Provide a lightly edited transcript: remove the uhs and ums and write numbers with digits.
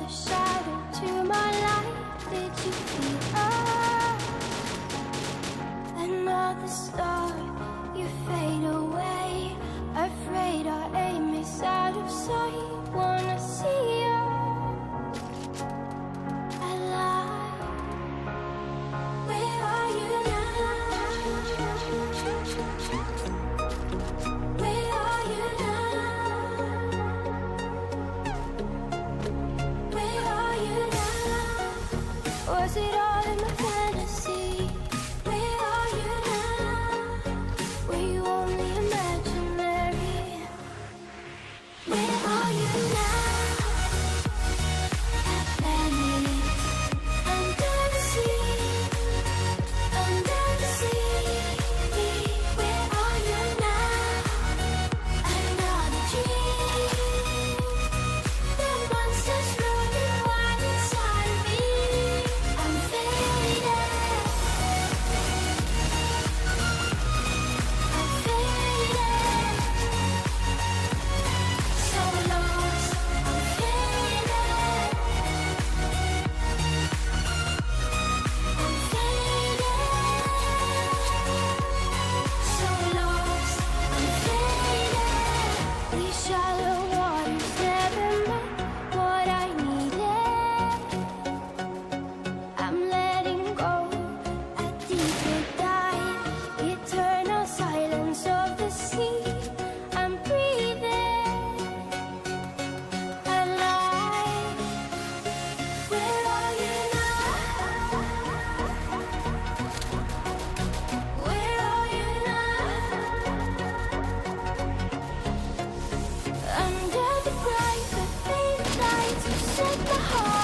the shadow to my light. Did you feel another star? You fade away, afraid our aim is out of sight. Wanna see you alive. Where are you now? Where are you now? Where are you now? Was it all in my fantasy? Where are you now? Were you only imaginary? Where are you now? Atlantis, under the sea, under the sea. Where are you now? Another dream. The monsters running wild inside of me. I'm faded. I'm faded. So lost. I'm faded. I'm faded. So lost. I'm faded. These shallow waters never met what I needed. I'm letting go a deeper dive. Eternal silence of the sea. I'm breathing alive. Where are you now? Where are you now? Under the bright but faded lights, you set the heart